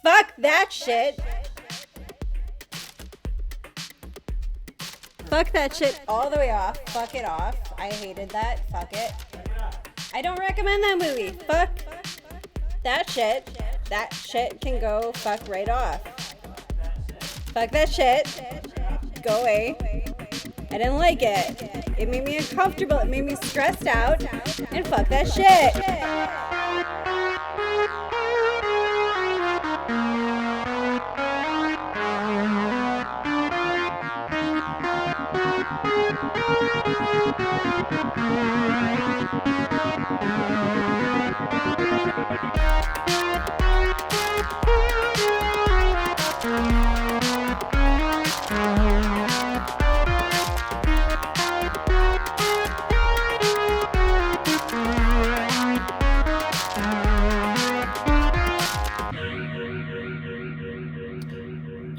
Fuck that shit. Fuck that shit all the way off. Fuck it off. I hated that. Fuck it. I don't recommend that movie. Fuck that shit. That shit can go fuck right off. Fuck that shit. Go away. I didn't like it. It made me uncomfortable. It made me stressed out. And fuck that shit.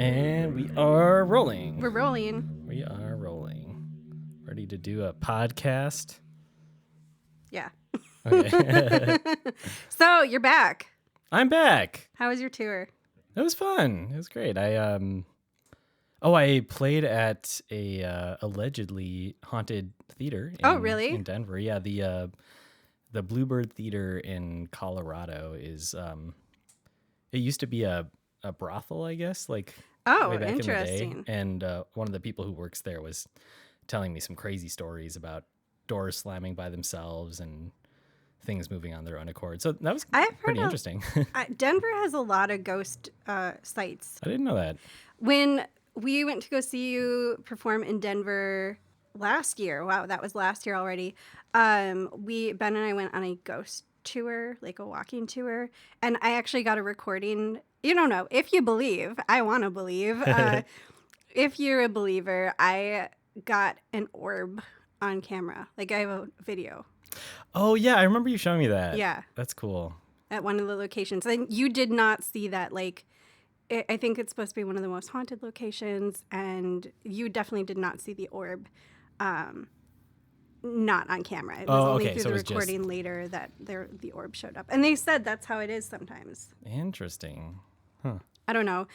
And we are rolling. We're rolling. We are rolling. Ready to do a podcast? Yeah. Okay. So you're back. I'm back. How was your tour? It was fun. It was great. I played at a allegedly haunted theater. Really? In Denver. Yeah, the Bluebird Theater in Colorado is it used to be a brothel, I guess, like way back interesting. in the day. And one of the people who works there was telling me some crazy stories about doors slamming by themselves and things moving on their own accord. So that was pretty interesting. Denver has a lot of ghost sites. I didn't know that. When we went to go see you perform in Denver last year, wow, that was last year already. Ben and I went on a ghost tour, like a walking tour, and I actually got a recording. You don't know if you believe. I want to believe. If you're a believer, I got an orb on camera. Like I have a video. Oh yeah, I remember you showing me that. Yeah, that's cool. At one of the locations, and you did not see that. Like, I think it's supposed to be one of the most haunted locations, and you definitely did not see the orb. Not on camera. It was only through the recording later that the orb showed up. And they said that's how it is sometimes. Interesting. Huh. I don't know.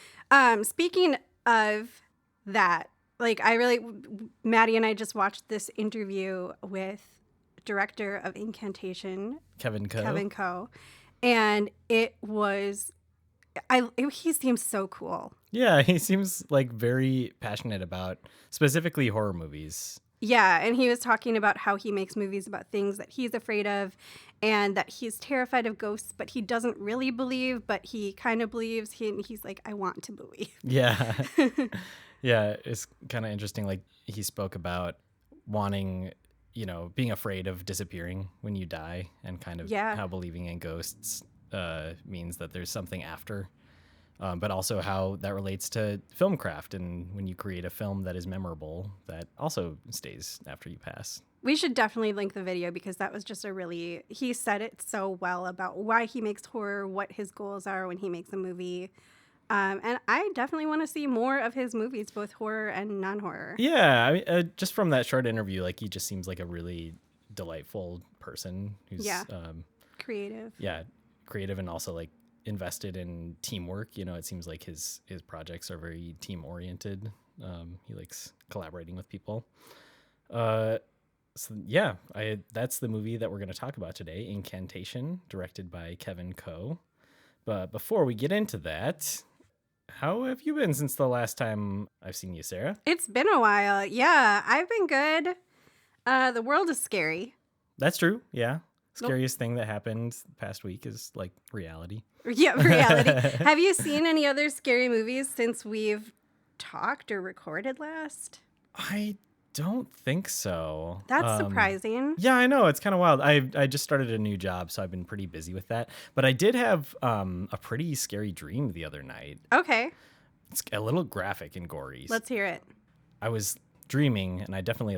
Speaking of that, like Maddie and I just watched this interview with director of Incantation, Kevin Coe. And it was, he seems so cool. Yeah, he seems like very passionate about specifically horror movies. Yeah, and he was talking about how he makes movies about things that he's afraid of and that he's terrified of ghosts, but he doesn't really believe, but he kind of believes. He's like, I want to believe. Yeah. Yeah, it's kind of interesting. Like he spoke about wanting, being afraid of disappearing when you die and kind of how believing in ghosts means that there's something after. But also how that relates to film craft and when you create a film that is memorable, that also stays after you pass. We should definitely link the video because that was just he said it so well about why he makes horror, what his goals are when he makes a movie. And I definitely want to see more of his movies, both horror and non-horror. Yeah, I mean, just from that short interview, like he just seems like a really delightful person who's creative. Yeah, creative and also like invested in teamwork. It seems like his projects are very team oriented. He likes collaborating with people. So yeah, that's the movie that we're going to talk about today, Incantation, directed by Kevin Coe. But before we get into that, how have you been since the last time I've seen you, Sarah? It's been a while. Yeah, I've been good. The world is scary. That's true. Yeah. Scariest thing that happened the past week is like reality. Yeah, reality. Have you seen any other scary movies since we've talked or recorded last? I don't think so. That's surprising. Yeah, I know. It's kind of wild. I just started a new job, so I've been pretty busy with that. But I did have a pretty scary dream the other night. Okay. It's a little graphic and gory. Let's hear it. I was dreaming, and I definitely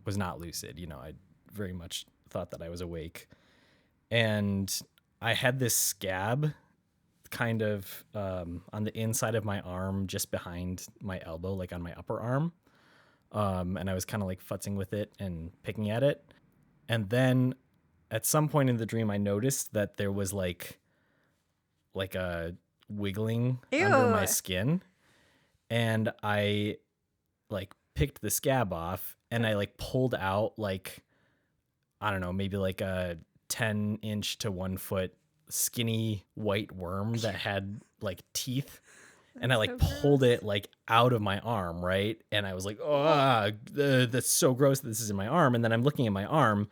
was not lucid. I very much thought that I was awake. And I had this scab kind of on the inside of my arm, just behind my elbow, like on my upper arm. And I was kind of like futzing with it and picking at it. And then at some point in the dream, I noticed that there was like a wiggling Ew. under my skin, and I like picked the scab off, and I like pulled out like, I don't know, maybe like a 10-inch to 1 foot skinny white worm that had like teeth. And I like pulled it like out of my arm, right? And I was like, oh, that's so gross. This is in my arm. And then I'm looking at my arm,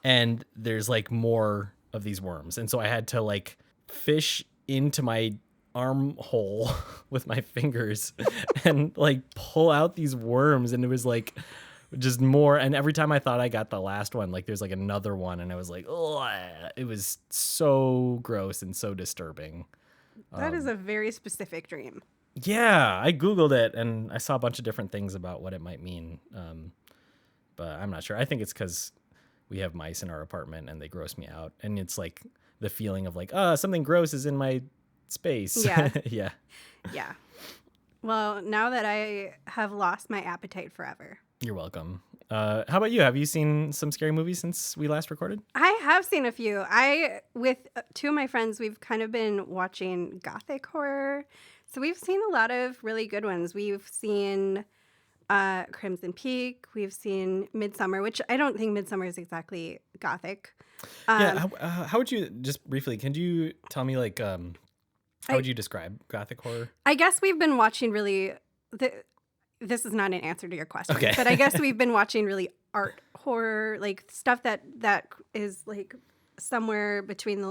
and there's like more of these worms. And so I had to like fish into my armhole with my fingers and like pull out these worms. And it was like just more. And every time I thought I got the last one, like there's like another one. And I was like, oh, it was so gross and so disturbing. That is a very specific dream. Yeah, I Googled it and I saw a bunch of different things about what it might mean. But I'm not sure. I think it's because we have mice in our apartment and they gross me out. And it's like the feeling of like, something gross is in my space. Yeah. Yeah. Yeah. Well, now that I have lost my appetite forever. You're welcome. How about you? Have you seen some scary movies since we last recorded? I have seen a few. With two of my friends, we've kind of been watching gothic horror. So we've seen a lot of really good ones. We've seen Crimson Peak. We've seen Midsummer, which I don't think Midsummer is exactly gothic. Yeah. How would you, just briefly, can you tell me like, how would you describe gothic horror? I guess we've been watching really... This is not an answer to your question, okay. But I guess we've been watching really art horror, like stuff that is like somewhere between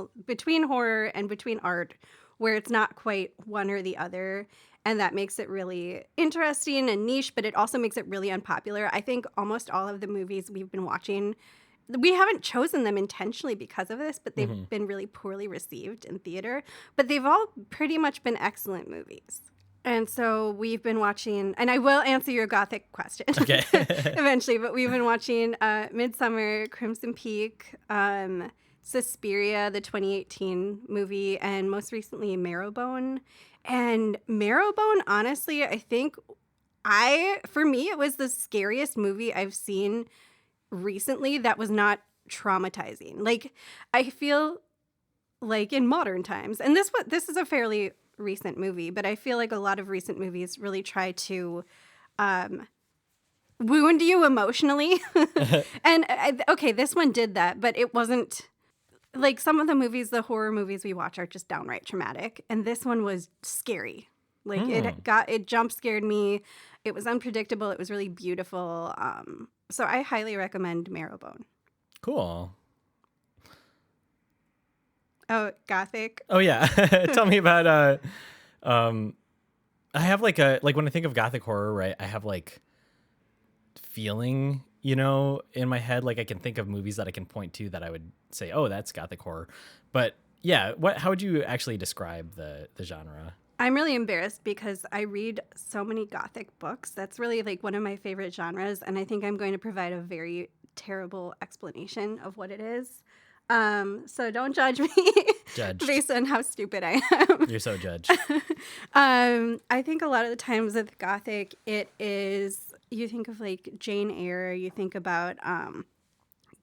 horror and between art, where it's not quite one or the other, and that makes it really interesting and niche, but it also makes it really unpopular. I think almost all of the movies we've been watching, we haven't chosen them intentionally because of this, but they've been really poorly received in theater, but they've all pretty much been excellent movies. And so we've been watching, and I will answer your gothic question eventually, but we've been watching Midsummer, Crimson Peak, Suspiria, the 2018 movie, and most recently Marrowbone. And Marrowbone, honestly, I think for me, it was the scariest movie I've seen recently that was not traumatizing. Like, I feel like in modern times, and this is a fairly recent movie, but I feel like a lot of recent movies really try to wound you emotionally. And this one did that, but it wasn't like some of the horror movies we watch are just downright traumatic, and this one was scary. Like it jump scared me. It was unpredictable. It was really beautiful. So I highly recommend Marrowbone. Cool. Oh, gothic. Oh yeah. Tell me about I have like when I think of gothic horror, right? I have like feeling, in my head. Like I can think of movies that I can point to that I would say, "Oh, that's gothic horror." But yeah, how would you actually describe the genre? I'm really embarrassed because I read so many gothic books. That's really like one of my favorite genres, and I think I'm going to provide a very terrible explanation of what it is. So don't judge me based on how stupid I am. You're so judged. I think a lot of the times with Gothic, it is, you think of like Jane Eyre, you think about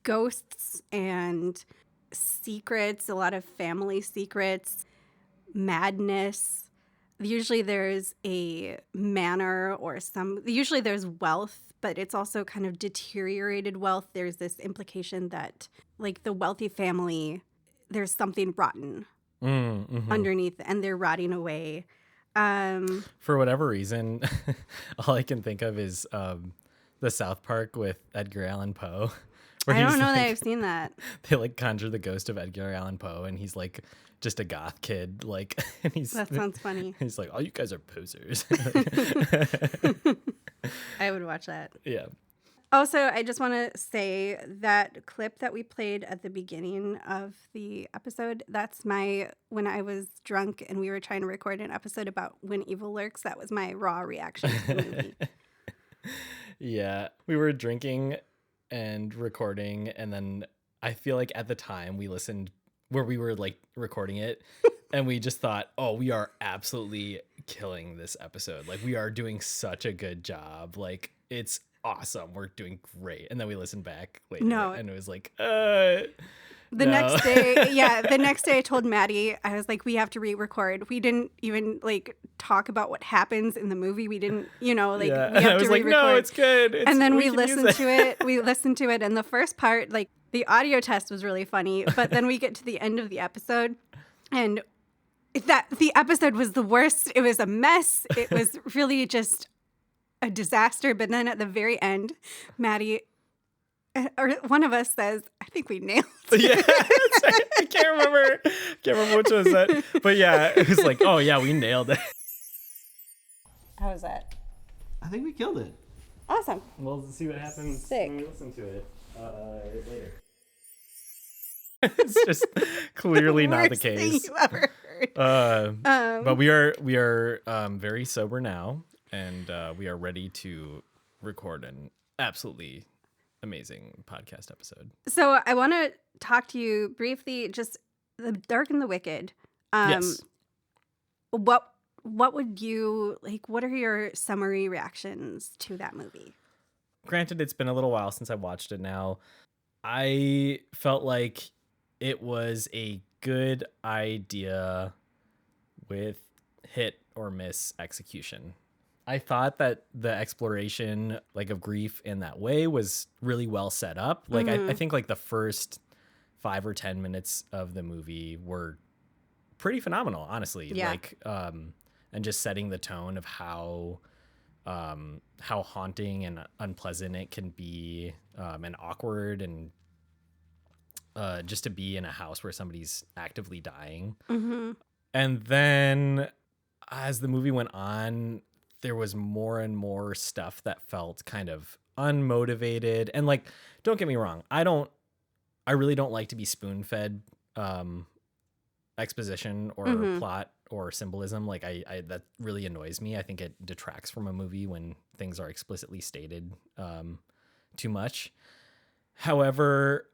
ghosts and secrets, a lot of family secrets, madness. Usually there's a manor usually there's wealth, but it's also kind of deteriorated wealth. There's this implication that like the wealthy family, there's something rotten underneath and they're rotting away. For whatever reason, all I can think of is the South Park with Edgar Allan Poe. I don't know that I've seen that. They like conjure the ghost of Edgar Allan Poe, and he's like just a goth kid, like, and that sounds funny. He's like, "Oh, you guys are posers." I would watch that. Yeah. Also, I just want to say that clip that we played at the beginning of the episode, that's when I was drunk and we were trying to record an episode about When Evil Lurks. That was my raw reaction to the movie. Yeah. We were drinking and recording, and then I feel like at the time we listened where we were like recording it and we just thought, oh, we are absolutely killing this episode. Like we are doing such a good job. Like it's awesome. We're doing great. And then we listened back later and it was like, The next day I told Maddie, I was like, we have to re-record. We didn't even like talk about what happens in the movie. We didn't, we have to re-record. No, it's good. And then we listened to it. We listened to it, and the first part, like the audio test was really funny, but then we get to the end of the episode, and the episode was the worst. It was a mess. It was really just a disaster. But then at the very end, Maddie, or one of us says, I think we nailed it. Yeah, I can't remember which was that. But yeah, it was like, oh yeah, we nailed it. How was that? I think we killed it. Awesome. We'll see what happens when we listen to it later. It's just clearly not the case. Thing you ever heard. But we are very sober now, and we are ready to record an absolutely amazing podcast episode. So I want to talk to you briefly, just The Dark and the Wicked. Yes. What would you like? What are your summary reactions to that movie? Granted, it's been a little while since I watched it now. I felt like it was a good idea with hit or miss execution. I thought that the exploration like of grief in that way was really well set up. Like I think like the first 5 or 10 minutes of the movie were pretty phenomenal, honestly. Yeah. Like and just setting the tone of how haunting and unpleasant it can be, and awkward, and just to be in a house where somebody's actively dying. Mm-hmm. And then as the movie went on, there was more and more stuff that felt kind of unmotivated. And like, don't get me wrong, I really don't like to be spoon-fed exposition or plot or symbolism. Like I that really annoys me. I think it detracts from a movie when things are explicitly stated too much. However,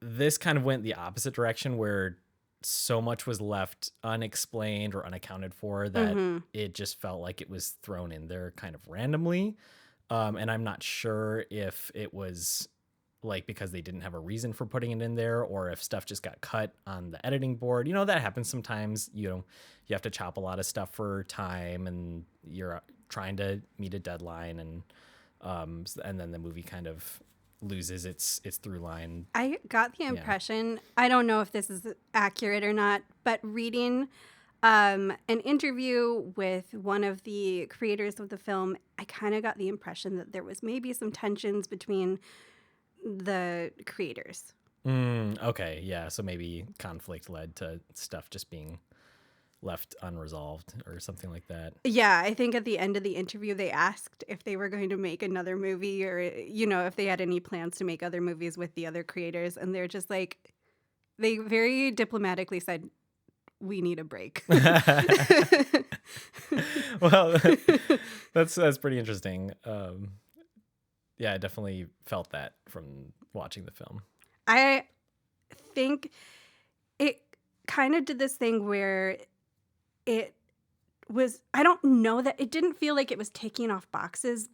this kind of went the opposite direction, where so much was left unexplained or unaccounted for that it just felt like it was thrown in there kind of randomly. And I'm not sure if it was like because they didn't have a reason for putting it in there, or if stuff just got cut on the editing board. That happens sometimes. You have to chop a lot of stuff for time, and you're trying to meet a deadline, and then the movie kind of loses its through line. I got the impression, I don't know if this is accurate or not, but reading an interview with one of the creators of the film, I kind of got the impression that there was maybe some tensions between the creators. Okay, yeah, so maybe conflict led to stuff just being left unresolved or something like that. Yeah, I think at the end of the interview they asked if they were going to make another movie, or if they had any plans to make other movies with the other creators, and they're just like, they very diplomatically said, we need a break. Well, that's pretty interesting. Yeah, I definitely felt that from watching the film. I think it kind of did this thing where it was, I don't know, that it didn't feel like it was taking off boxes,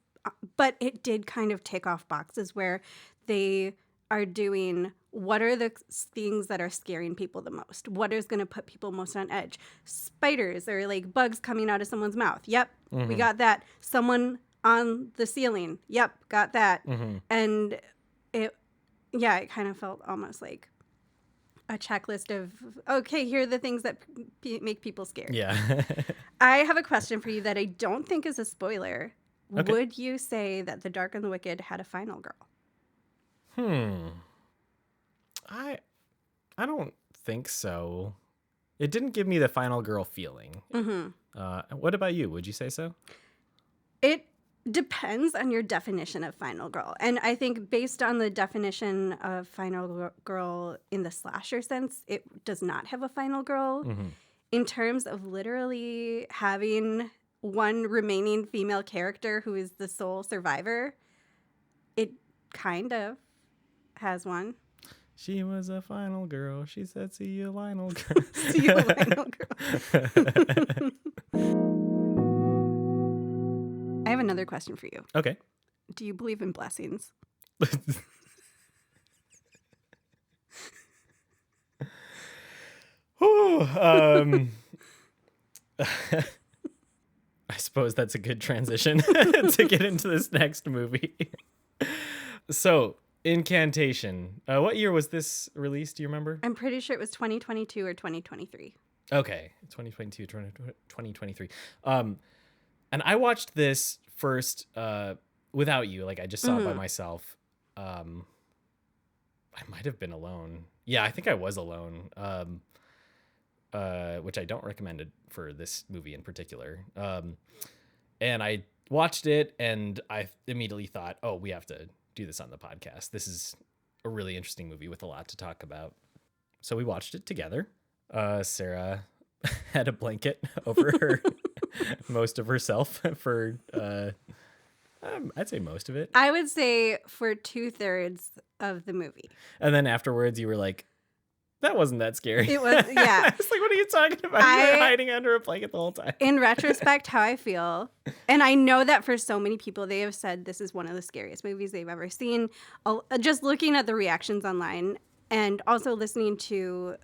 but it did kind of take off boxes where they are doing, what are the things that are scaring people the most? What is going to put people most on edge? Spiders or like bugs coming out of someone's mouth. Yep, we got that. Someone on the ceiling. Yep, got that. And it kind of felt almost like a checklist of, okay, here are the things that make people scared. Yeah. I have a question for you that I don't think is a spoiler. Okay. Would you say that The Dark and the Wicked had a final girl? I don't think so. It didn't give me the final girl feeling. What about you? Would you say so? It depends on your definition of final girl. And I think based on the definition of final girl in the slasher sense, it does not have a final girl. In terms of literally having one remaining female character who is the sole survivor, it kind of has one. She was a final girl. She said, see you, Lionel girl. See you, Lionel girl. I have another question for you. Okay. Do you believe in blessings? I suppose that's a good transition to get into this next movie. So, Incantation. What year was this released? Do you remember? I'm pretty sure it was 2022 or 2023. Okay, 2022, 2023. And I watched this first without you. Like, I just saw it by myself. I might have been alone. Yeah, I think I was alone. Which I don't recommend it for this movie in particular. And I watched it and I immediately thought, oh, we have to do this on the podcast. This is a really interesting movie with a lot to talk about. So we watched it together. Sarah had a blanket over her, most of herself for, I'd say most of it. I would say for 2/3 of the movie. And then afterwards you were like, that wasn't that scary. It was, yeah. I was like, what are you talking about? You were hiding under a blanket the whole time. In retrospect, how I feel, and I know that for so many people, they have said this is one of the scariest movies they've ever seen. Just looking at the reactions online and also listening to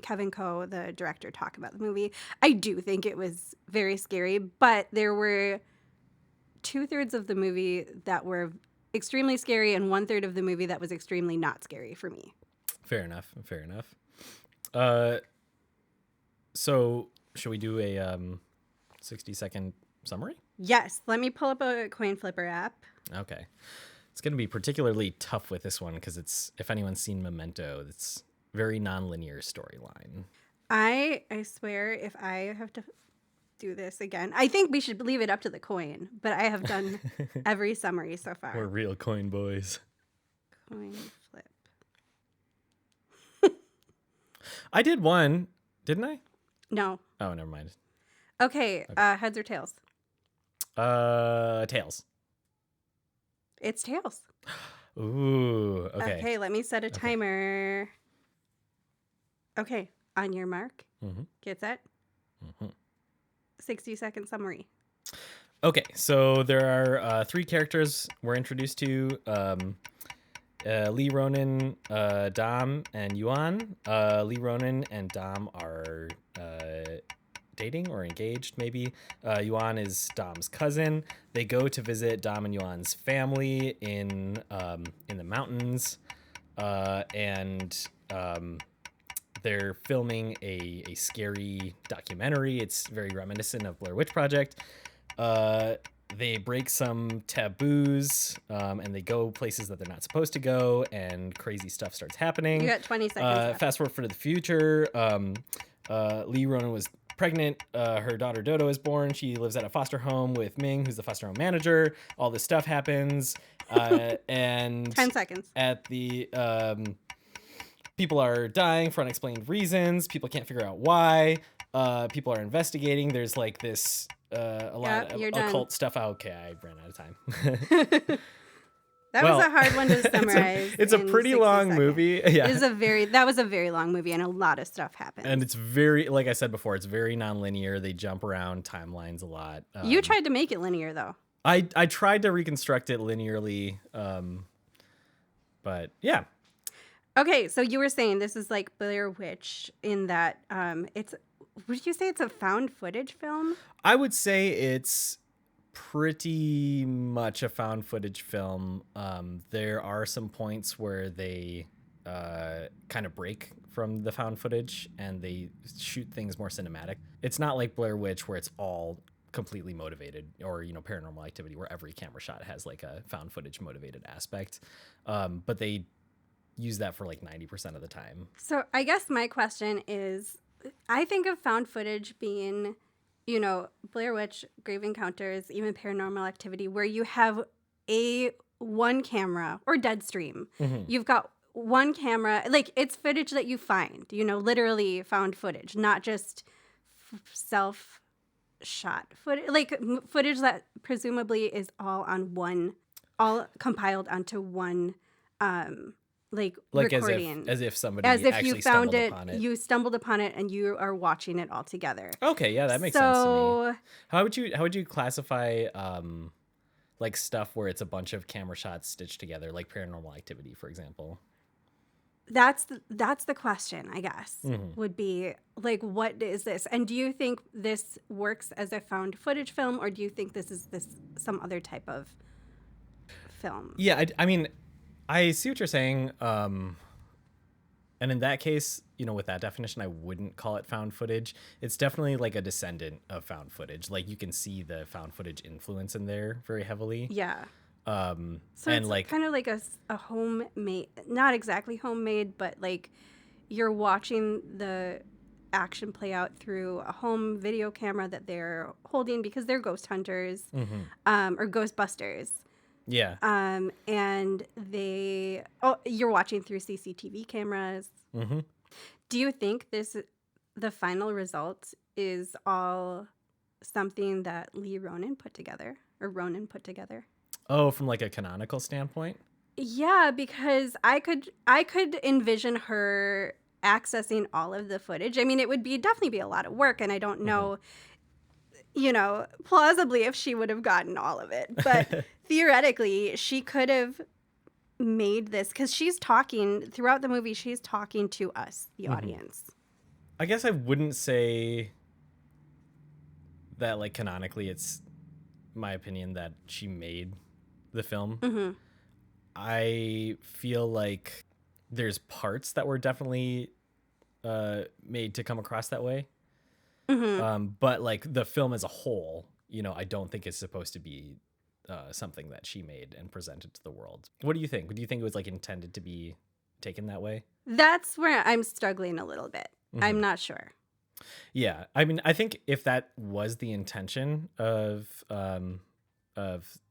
Kevin Coe, the director, talk about the movie, I do think it was very scary, but there were 2/3 of the movie that were extremely scary and 1/3 of the movie that was extremely not scary for me. Fair enough. So should we do a 60-second summary? Yes. Let me pull up a coin flipper app. Okay. It's going to be particularly tough with this one because it's, if anyone's seen Memento, it's very non-linear storyline. I swear if I have to do this again, I think we should leave it up to the coin, but I have done every summary so far. We're real coin boys. Coin flip. I did one, didn't I? No. Oh, never mind. Okay. Heads or tails? Tails. It's tails. Ooh, okay. Okay, let me set a timer. Okay, on your mark. Get set. 60-second summary. Okay, so there are 3 characters we're introduced to. Lee Ronan, Dom, and Yuan. Lee Ronan and Dom are dating or engaged, maybe. Yuan is Dom's cousin. They go to visit Dom and Yuan's family in the mountains, and they're filming a scary documentary. It's very reminiscent of Blair Witch Project. They break some taboos, and they go places that they're not supposed to go, and crazy stuff starts happening. You got 20 seconds left. Fast forward to the future. Lee Ronan was pregnant. Her daughter Dodo is born. She lives at a foster home with Ming, who's the foster home manager. All this stuff happens. And 10 seconds. At the people are dying for unexplained reasons. People can't figure out why. People are investigating. There's like this a lot of occult stuff. Okay, I ran out of time. That was a hard one to summarize. It's a pretty long movie. Yeah. That was a very long movie, and a lot of stuff happened. And it's very, like I said before, it's very non-linear. They jump around timelines a lot. You tried to make it linear, though. I tried to reconstruct it linearly, but yeah. Okay, so you were saying this is like Blair Witch in that it's. Would you say it's a found footage film? I would say it's pretty much a found footage film. There are some points where they kind of break from the found footage and they shoot things more cinematic. It's not like Blair Witch where it's all completely motivated, or Paranormal Activity where every camera shot has like a found footage motivated aspect. But they use that for like 90% of the time. So I guess my question is, I think of found footage being, Blair Witch, Grave Encounters, even Paranormal Activity, where you have one camera or Deadstream. Mm-hmm. You've got one camera, like it's footage that you find, literally found footage, not just self-shot footage, like footage that presumably is all compiled onto one like recording. as if somebody actually you found it, upon it. You stumbled upon it and you are watching it all together. Okay, yeah, that makes sense to me. How would you classify like stuff where it's a bunch of camera shots stitched together, like Paranormal Activity, for example? that's the question, I guess, would be like, what is this? And do you think this works as a found footage film, or do you think this is some other type of film? Yeah, I mean, I see what you're saying. And in that case, with that definition, I wouldn't call it found footage. It's definitely like a descendant of found footage. Like you can see the found footage influence in there very heavily. Yeah. So and it's like kind of like a homemade, not exactly homemade, but like you're watching the action play out through a home video camera that they're holding because they're ghost hunters, or ghostbusters. Yeah. And you're watching through CCTV cameras. Mm-hmm. Do you think the final result is all something that Ronan put together? Oh, from like a canonical standpoint? Yeah, because I could envision her accessing all of the footage. I mean, it would definitely be a lot of work, and I don't know, plausibly if she would have gotten all of it. But theoretically, she could have made this because she's talking throughout the movie. She's talking to us, the audience. I guess I wouldn't say that like canonically it's my opinion that she made the film. I feel like there's parts that were definitely made to come across that way. But like the film as a whole, I don't think it's supposed to be something that she made and presented to the world. What do you think? Do you think it was like intended to be taken that way? That's where I'm struggling a little bit. I'm not sure. Yeah, I mean, I think if that was the intention of the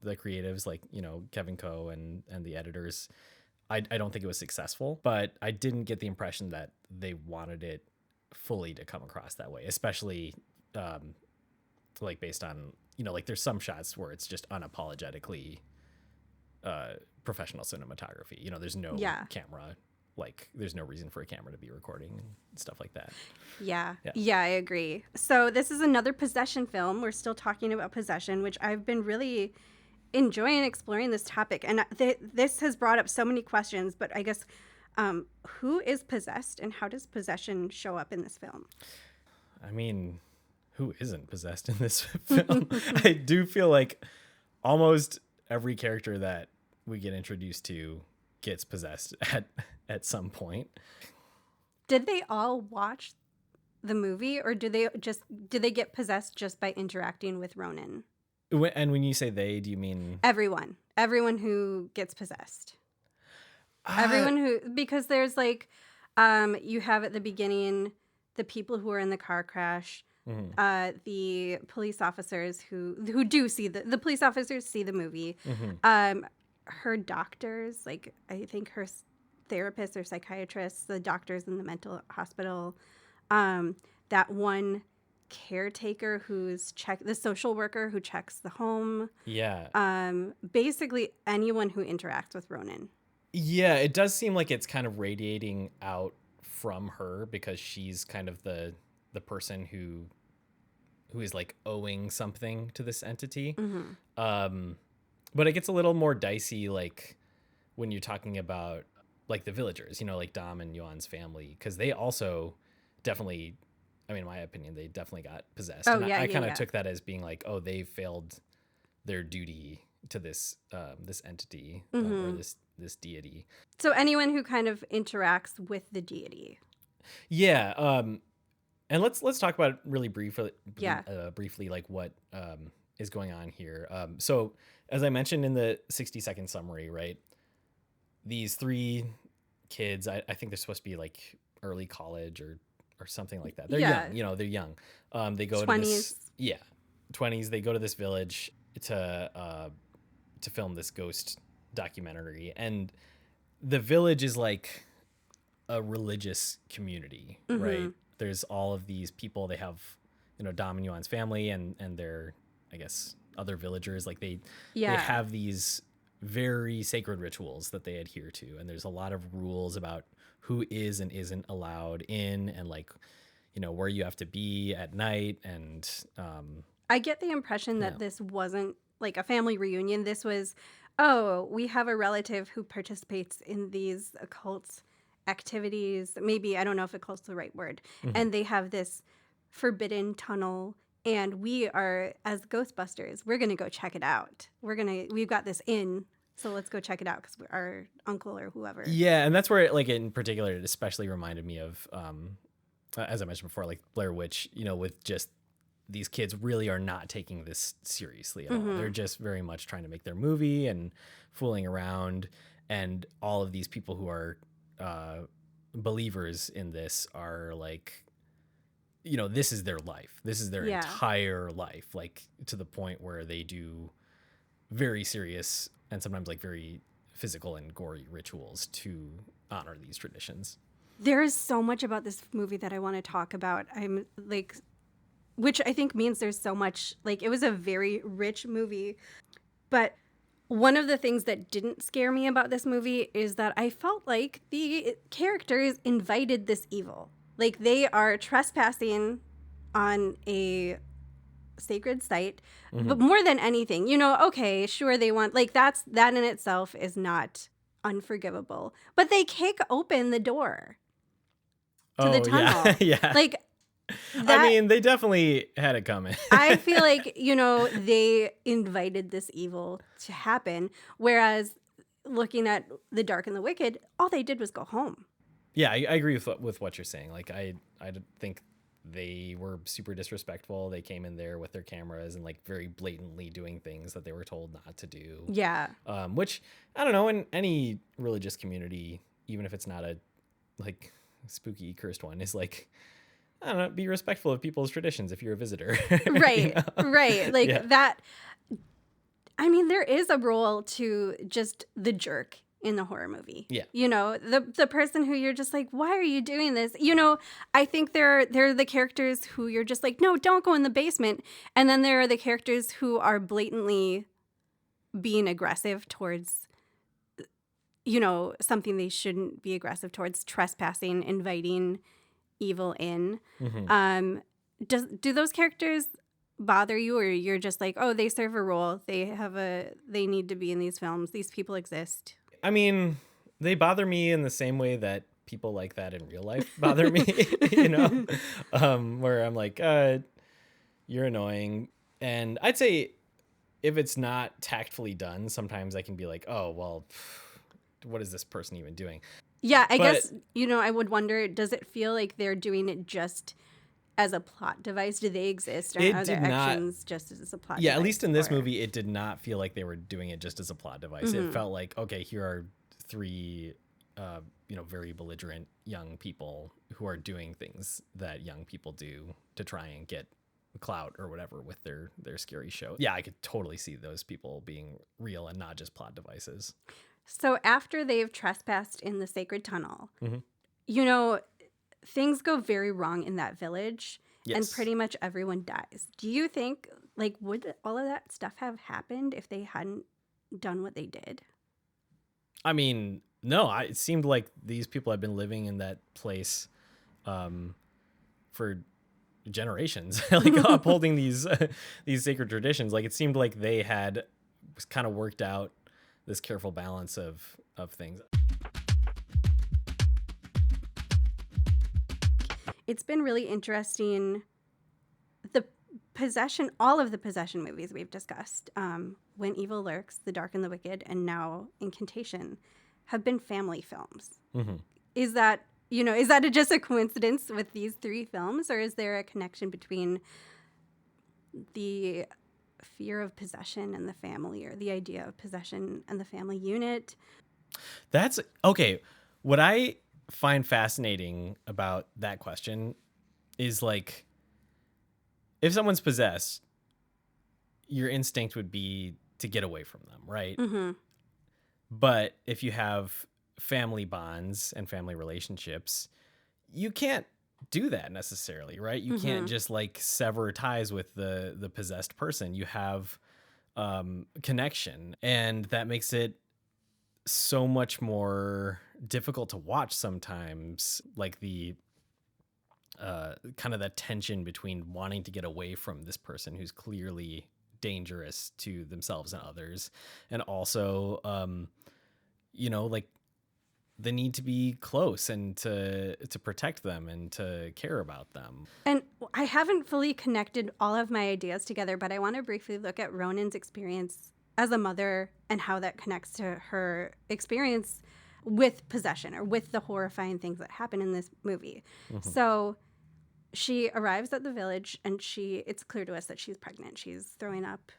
creatives, like Kevin Coe and the editors, I don't think it was successful. But I didn't get the impression that they wanted it fully to come across that way, especially like based on like there's some shots where it's just unapologetically professional cinematography. There's no camera. Like, there's no reason for a camera to be recording and stuff like that. Yeah, I agree. So this is another possession film. We're still talking about possession, which I've been really enjoying exploring this topic. And this has brought up so many questions, but I guess who is possessed and how does possession show up in this film? I mean, who isn't possessed in this film? I do feel like almost every character that we get introduced to gets possessed at some point. Did they all watch the movie, or did they get possessed just by interacting with Ronan? And when you say they, do you mean everyone who gets possessed? Because there's like you have at the beginning the people who are in the car crash, the police officers who do see the police officers see the movie, her doctors, like I think her therapists or psychiatrists, the doctors in the mental hospital, that one caretaker who's the social worker who checks the home. Yeah. Basically anyone who interacts with Ronan. Yeah, it does seem like it's kind of radiating out from her because she's kind of the person who is like owing something to this entity. But it gets a little more dicey, like when you're talking about like the villagers, like Dom and Yuan's family, because they also definitely, I mean, in my opinion, they definitely got possessed. Oh, and yeah, I kind of took that as being like, oh, they failed their duty to this this entity or this deity. So anyone who kind of interacts with the deity. Yeah. And let's talk about it really briefly. Briefly, like what is going on here. So as I mentioned in the 60-second summary, right? These three kids, I think they're supposed to be like early college or something like that. They're young, they're young. They go 20s. to this 20s. They go to this village to film this ghost documentary, and the village is like a religious community, right? There's all of these people. They have, Dom and Yuan's family and their, I guess, other villagers. Like they have these very sacred rituals that they adhere to, and there's a lot of rules about who is and isn't allowed in, and like where you have to be at night. And I get the impression that this wasn't like a family reunion. This was, we have a relative who participates in these occults activities. Maybe, I don't know if it calls the right word. And they have this forbidden tunnel. And we are, as Ghostbusters, we're going to go check it out. We've got this in, so let's go check it out because our uncle or whoever. Yeah, and that's where, like, in particular, it especially reminded me of, as I mentioned before, like Blair Witch, with just these kids really are not taking this seriously at all. They're just very much trying to make their movie and fooling around. And all of these people who are believers in this are like, this is their life. This is their entire life, like to the point where they do very serious and sometimes like very physical and gory rituals to honor these traditions. There is so much about this movie that I want to talk about. I'm like, which I think means there's so much, like, it was a very rich movie. But one of the things that didn't scare me about this movie is that I felt like the characters invited this evil. Like, they are trespassing on a sacred site, but more than anything, okay, sure, they want, like, that in itself is not unforgivable. But they kick open the door to the tunnel. Yeah. Like, I mean, they definitely had it coming. I feel like, they invited this evil to happen. Whereas looking at The Dark and the Wicked, all they did was go home. Yeah, I agree with what you're saying. Like, I think they were super disrespectful. They came in there with their cameras and like very blatantly doing things that they were told not to do. Yeah. Which, I don't know, in any religious community, even if it's not a like spooky cursed one, is like, I don't know, be respectful of people's traditions if you're a visitor. Right, right. Like that. I mean, there is a role to just the jerk in the horror movie. Yeah. The person who you're just like, why are you doing this? I think they're the characters who you're just like, no, don't go in the basement. And then there are the characters who are blatantly being aggressive towards, something they shouldn't be aggressive towards, trespassing, inviting evil in. Do those characters bother you, or you're just like, oh, they serve a role, they need to be in these films, these people exist? I mean, they bother me in the same way that people like that in real life bother me, where I'm like, you're annoying. And I'd say if it's not tactfully done, sometimes I can be like, oh, well, what is this person even doing? Yeah, I guess, I would wonder, does it feel like they're doing it just as a plot device? Do they exist, or are their actions just as a plot device? Yeah, at least in this movie, it did not feel like they were doing it just as a plot device. It felt like, okay, here are three, very belligerent young people who are doing things that young people do to try and get clout or whatever with their scary show. Yeah, I could totally see those people being real and not just plot devices. So after they've trespassed in the sacred tunnel, things go very wrong in that village, and pretty much everyone dies. Do you think, like, would all of that stuff have happened if they hadn't done what they did? I mean, no, it seemed like these people had been living in that place for generations, like upholding these sacred traditions. Like, it seemed like they had kind of worked out this careful balance of things. It's been really interesting. All of the possession movies we've discussed, When Evil Lurks, The Dark and the Wicked, and now Incantation, have been family films. Is that just a coincidence with these three films, or is there a connection between the fear of possession and the family, or the idea of possession and the family unit? That's okay. What I find fascinating about that question is, like, if someone's possessed, your instinct would be to get away from them, right? But if you have family bonds and family relationships, you can't do that necessarily, right? You can't just like sever ties with the possessed person. You have connection, and that makes it so much more difficult to watch sometimes, like the kind of the tension between wanting to get away from this person who's clearly dangerous to themselves and others, and also like the need to be close and to protect them and to care about them. And I haven't fully connected all of my ideas together, but I want to briefly look at Ronan's experience as a mother and how that connects to her experience with possession or with the horrifying things that happen in this movie. Mm-hmm. So she arrives at the village and it's clear to us that she's pregnant. She's throwing up.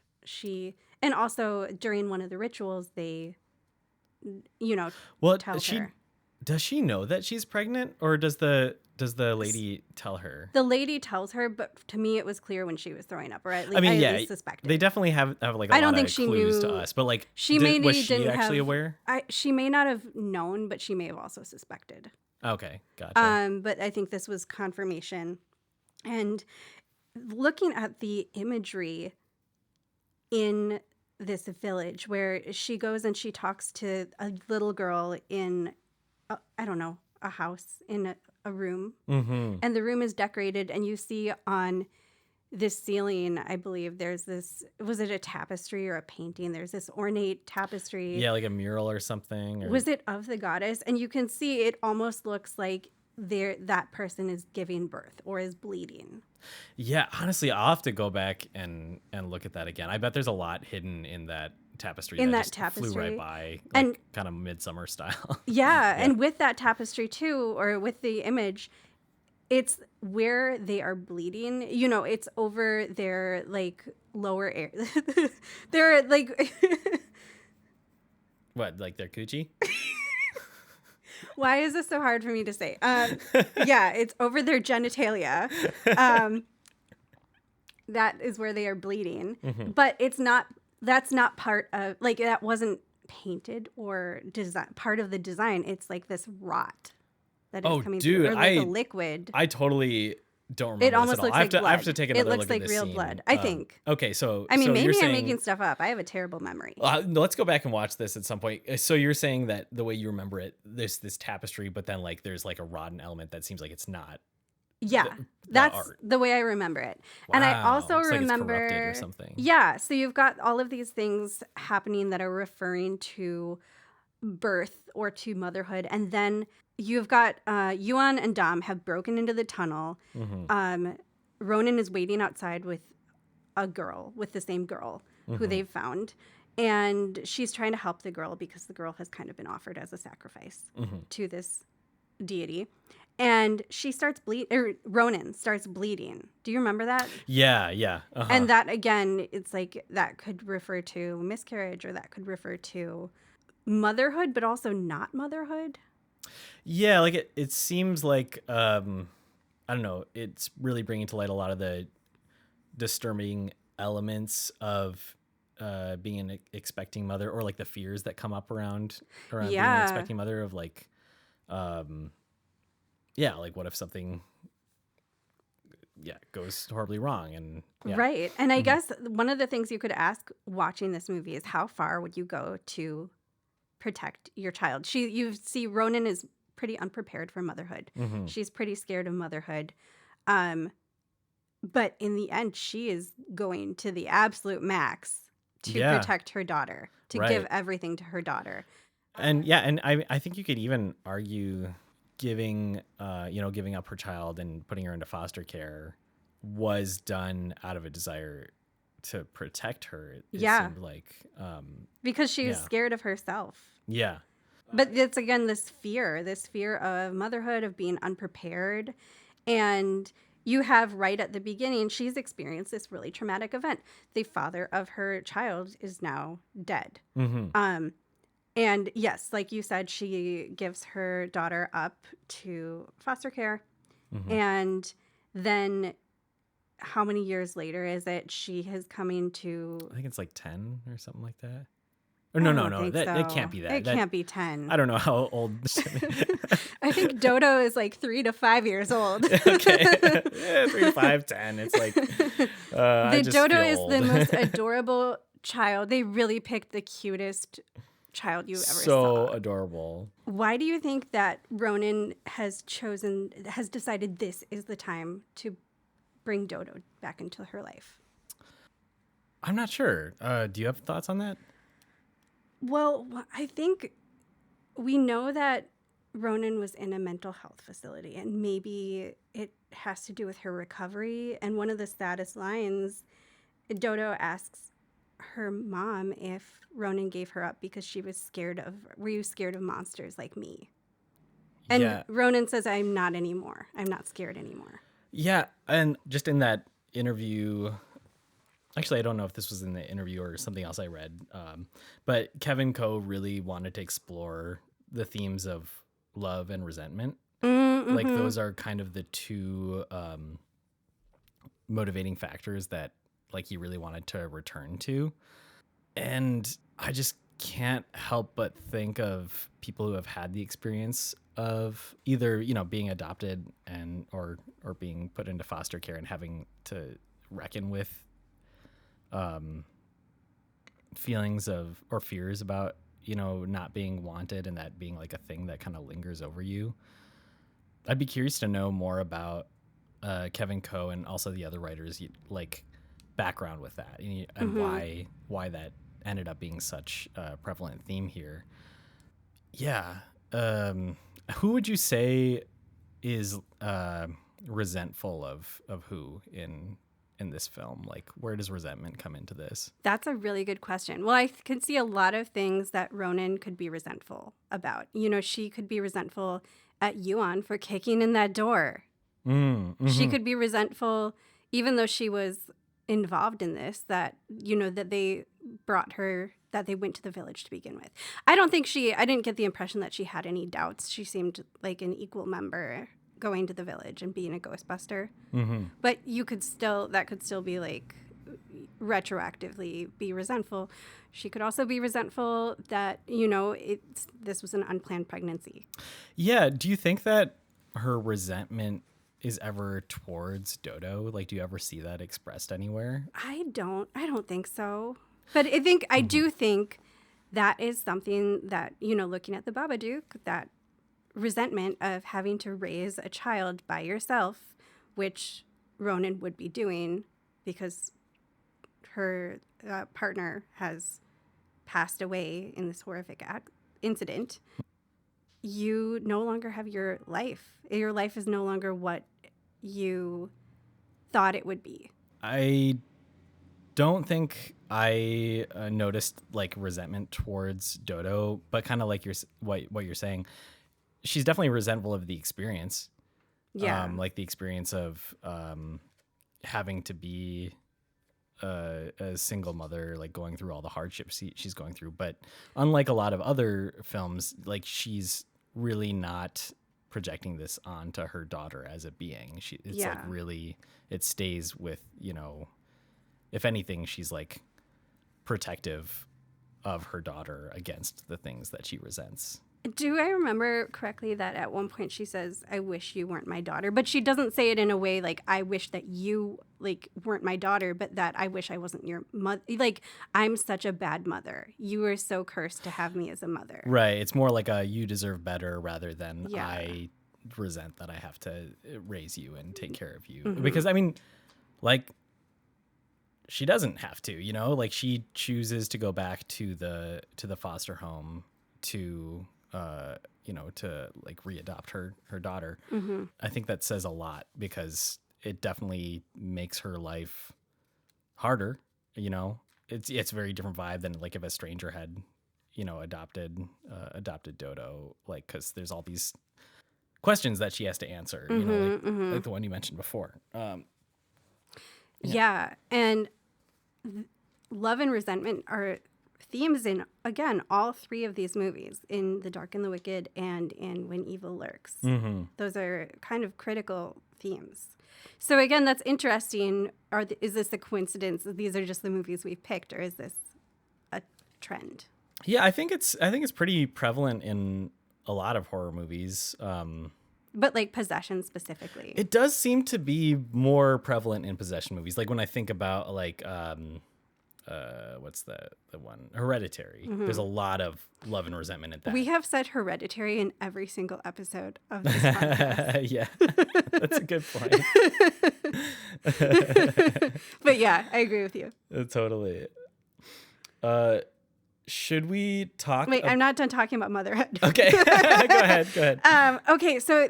And also during one of the rituals, they, tell her. Does she know that she's pregnant, or does the lady tell her? The lady tells her, but to me it was clear when she was throwing up, or at least I least suspected. They definitely have like I don't think she clues knew to us, but like was she actually aware? She may not have known, but she may have also suspected. Okay, gotcha. But I think this was confirmation, and looking at the imagery in this village where she goes and she talks to a little girl in a house in a room. Mm-hmm. And the room is decorated, and you see on this ceiling, I believe there's this, was it a tapestry or a painting? There's this ornate tapestry. Yeah, like a mural or something. Or... Was it of the goddess? And you can see it almost looks like that person is giving birth or is bleeding. Yeah, honestly, I'll have to go back and look at that again. I bet there's a lot hidden in that tapestry flew right by, like, and kind of midsummer style. Yeah, and with that tapestry too, or with the image, it's where they are bleeding. It's over their like lower air. They're like what, like their coochie? Why is this so hard for me to say? Yeah, it's over their genitalia. That is where they are bleeding. Mm-hmm. But that's not part of, like, that wasn't painted or part of the design. It's like this rot that is coming through. Or like a liquid. I totally don't remember. It almost looks like blood. I have to take another look at this. It looks like real scene. blood, I think. Okay, so maybe I'm making stuff up. I have a terrible memory. Let's go back and watch this at some point. So you're saying that the way you remember it, there's this tapestry, but then like there's like a rotten element that seems like it's not. Yeah, that's art. The way I remember it. Wow. And I also remember like it's corrupted or something. Yeah, so you've got all of these things happening that are referring to birth or to motherhood, and then you've got Yuan and Dom have broken into the tunnel. Mm-hmm. Ronan is waiting outside with the same girl mm-hmm. who they've found, and she's trying to help the girl because the girl has kind of been offered as a sacrifice mm-hmm. to this deity. And she starts Ronan starts bleeding. Do you remember that? Yeah. Uh-huh. And that, again, it's like that could refer to miscarriage, or that could refer to motherhood, but also not motherhood. Yeah, like it seems like, I don't know, it's really bringing to light a lot of the disturbing elements of being an expecting mother, or like the fears that come up around being an expecting mother, of like, like what if something goes horribly wrong, and right. And I guess one of the things you could ask watching this movie is, how far would you go to protect your child? You see Ronan is pretty unprepared for motherhood. Mm-hmm. She's pretty scared of motherhood. But in the end, she is going to the absolute max to protect her daughter, to give everything to her daughter. And I think you could even argue giving up her child and putting her into foster care was done out of a desire to protect her. It seemed like because she was scared of herself. Yeah. But it's, again, this fear of motherhood, of being unprepared. And you have right at the beginning, she's experienced this really traumatic event. The father of her child is now dead. Mm-hmm. And yes, like you said, she gives her daughter up to foster care. Mm-hmm. And then how many years later is it she is coming to... I think it's like 10 or something like that. Or no. That can't be that. It can't be 10. I don't know how old... I think Dodo is like 3 to 5 years old. Okay. 3 to 5, 10. It's like... the Dodo is the most adorable child. They really picked the cutest child you ever saw. So adorable. Why do you think that Ronan has decided this is the time to bring Dodo back into her life? I'm not sure. Do you have thoughts on that? Well, I think we know that Ronan was in a mental health facility, and maybe it has to do with her recovery. And one of the saddest lines, Dodo asks her mom if Ronan gave her up because she was were you scared of monsters like me? And yeah. Ronan says, I'm not anymore. I'm not scared anymore. Yeah. And just in that interview, actually, I don't know if this was in the interview or something else I read, but Kevin Coe really wanted to explore the themes of love and resentment. Mm-hmm. Like those are kind of the two motivating factors that like he really wanted to return to. And I just can't help but think of people who have had the experience of either, you know, being adopted and or being put into foster care and having to reckon with feelings of or fears about, you know, not being wanted and that being like a thing that kind of lingers over you. I'd be curious to know more about Kevin Coe and also the other writers, like background with that and why that ended up being such a prevalent theme here. Yeah. Who would you say is resentful of who in this film? Like, where does resentment come into this? That's a really good question. Well, I can see a lot of things that Ronan could be resentful about. You know, she could be resentful at Yuan for kicking in that door. Mm-hmm. She could be resentful, even though she was involved in this, that, you know, that they went to the village to begin with. I didn't get the impression that she had any doubts. She seemed like an equal member going to the village and being a Ghostbuster. Mm-hmm. But that could still be like retroactively be resentful. She could also be resentful that, you know, this was an unplanned pregnancy. Yeah. Do you think that her resentment is ever towards Dodo? Like, do you ever see that expressed anywhere? I don't think so. But I do think that is something that, you know, looking at the Babadook, that resentment of having to raise a child by yourself, which Ronan would be doing because her partner has passed away in this horrific incident. You no longer have your life. Your life is no longer what you thought it would be. I don't think I noticed like resentment towards Dodo, but kind of like what you're saying, she's definitely resentful of the experience. Yeah. Like the experience of having to be a single mother, like going through all the hardships she's going through. But unlike a lot of other films, like she's really not projecting this onto her daughter as a being. It's like really, it stays with, you know, if anything, she's like protective of her daughter against the things that she resents. Do I remember correctly that at one point she says, I wish you weren't my daughter, but she doesn't say it in a way like, I wish that you like weren't my daughter, but that I wish I wasn't your mother. Like, I'm such a bad mother. You are so cursed to have me as a mother. Right. It's more like a you deserve better rather than I resent that I have to raise you and take care of you. Mm-hmm. Because I mean, like, she doesn't have to, you know, like she chooses to go back to the foster home to you know, to like readopt her daughter. Mm-hmm. I think that says a lot because it definitely makes her life harder. You know, it's a very different vibe than like if a stranger had, you know, adopted Dodo, like, because there's all these questions that she has to answer, you know, like the one you mentioned before. Yeah. And love and resentment are themes in, again, all three of these movies, in The Dark and the Wicked and in When Evil Lurks. Mm-hmm. Those are kind of critical themes. So again, that's interesting. Is this a coincidence that these are just the movies we've picked, or is this a trend? Yeah, I think it's pretty prevalent in a lot of horror movies. But like possession specifically. It does seem to be more prevalent in possession movies. Like when I think about like what's the one? Hereditary. Mm-hmm. There's a lot of love and resentment in that. We have said Hereditary in every single episode of this podcast. Yeah, that's a good point. But yeah, I agree with you. Totally. should we talk? Wait, I'm not done talking about motherhood. Okay, go ahead. Okay, so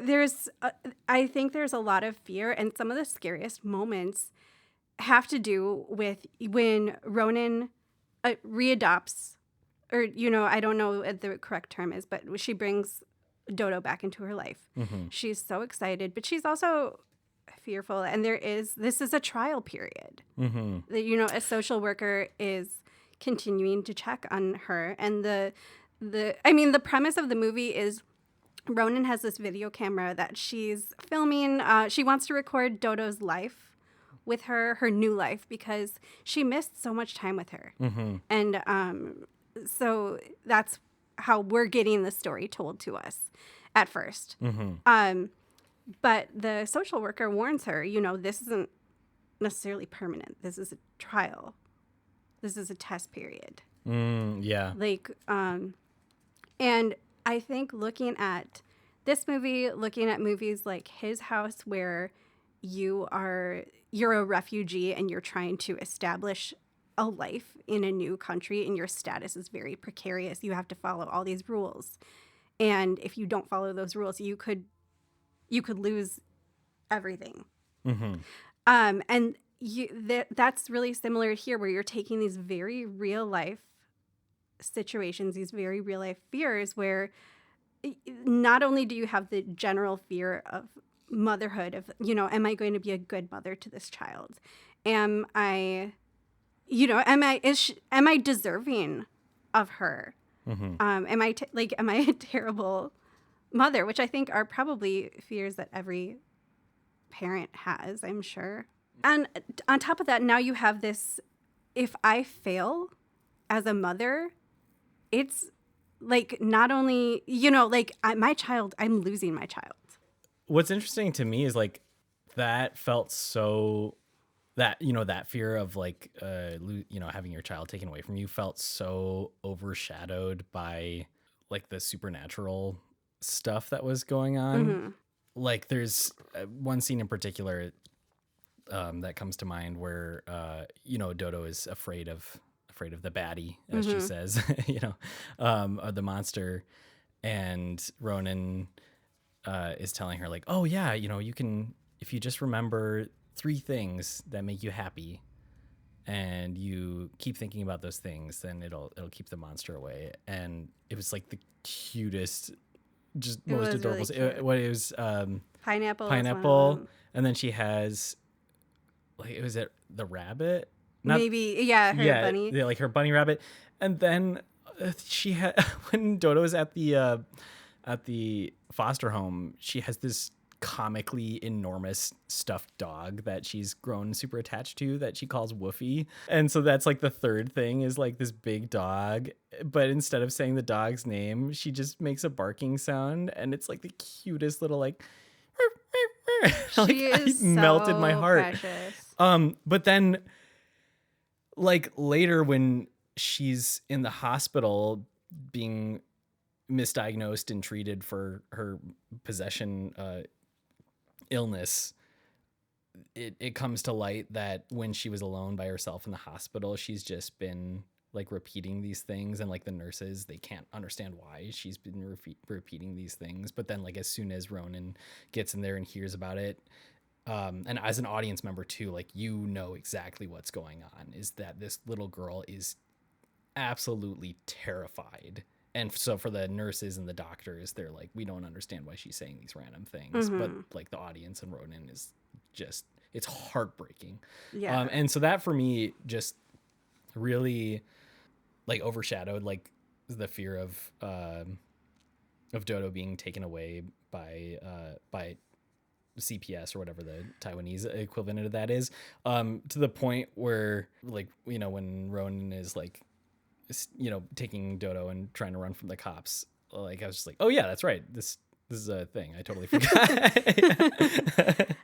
I think there's a lot of fear, and some of the scariest moments have to do with when Ronan readopts, or, I don't know what the correct term is, but she brings Dodo back into her life. Mm-hmm. She's so excited, but she's also fearful, and this is a trial period. Mm-hmm. A social worker is continuing to check on her, and the premise of the movie is Ronan has this video camera that she's filming. She wants to record Dodo's life with her new life, because she missed so much time with her. Mm-hmm. And so that's how we're getting the story told to us at first. Mm-hmm. But the social worker warns her, this isn't necessarily permanent. This is a trial. This is a test period. Yeah. And I think looking at this movie, looking at movies like His House, where you're a refugee and you're trying to establish a life in a new country, and your status is very precarious. You have to follow all these rules. And if you don't follow those rules, you could lose everything. Mm-hmm. And that's really similar here, where you're taking these very real life situations, these very real life fears, where not only do you have the general fear of motherhood, of, am I going to be a good mother to this child? Am I deserving of her? Mm-hmm. Am I a terrible mother? Which I think are probably fears that every parent has, I'm sure. And on top of that, now you have this, if I fail as a mother, it's not only, my child, I'm losing my child. What's interesting to me is that felt so, that, that fear of having your child taken away from you felt so overshadowed by the supernatural stuff that was going on. Mm-hmm. There's one scene in particular that comes to mind where Dodo is afraid of the baddie, as she says, or the monster, and Ronan is telling her oh yeah, you can, if you just remember 3 things that make you happy and you keep thinking about those things, then it'll keep the monster away. And it was the cutest, just most adorable. Really it was pineapple, and then she has was it the rabbit? Maybe, her bunny. Yeah, her bunny rabbit. And then she had when Dodo is at the foster home, she has this comically enormous stuffed dog that she's grown super attached to, that she calls Woofy. And so that's the third thing, is this big dog, but instead of saying the dog's name, she just makes a barking sound, and it's the cutest little she is melted so my heart. Precious. But then later, when she's in the hospital being misdiagnosed and treated for her possession illness, it comes to light that when she was alone by herself in the hospital, she's just been repeating these things, and the nurses, they can't understand why she's been repeating these things. But then as soon as Ronan gets in there and hears about it, and as an audience member too, exactly what's going on, is that this little girl is absolutely terrified. And so for the nurses and the doctors, they're we don't understand why she's saying these random things. Mm-hmm. But the audience and Ronan is just, it's heartbreaking. Yeah. And so that for me just really overshadowed the fear of Dodo being taken away by CPS, or whatever the Taiwanese equivalent of that is, to the point where when Ronan is taking Dodo and trying to run from the cops, I was just oh yeah, that's right, this is a thing, I totally forgot.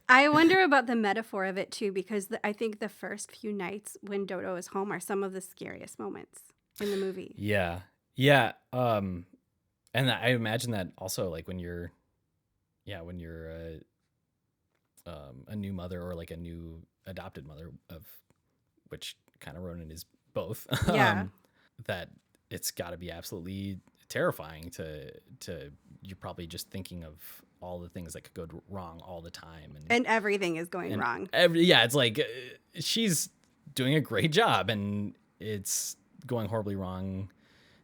I wonder about the metaphor of it too, because I think the first few nights when Dodo is home are some of the scariest moments in the movie. Yeah. And I imagine that also when you're a new mother, or a new adopted mother, of which kind of Ronan is both. Yeah. That it's got to be absolutely terrifying to you're probably just thinking of all the things that could go wrong all the time, and everything is going wrong. It's like she's doing a great job and it's going horribly wrong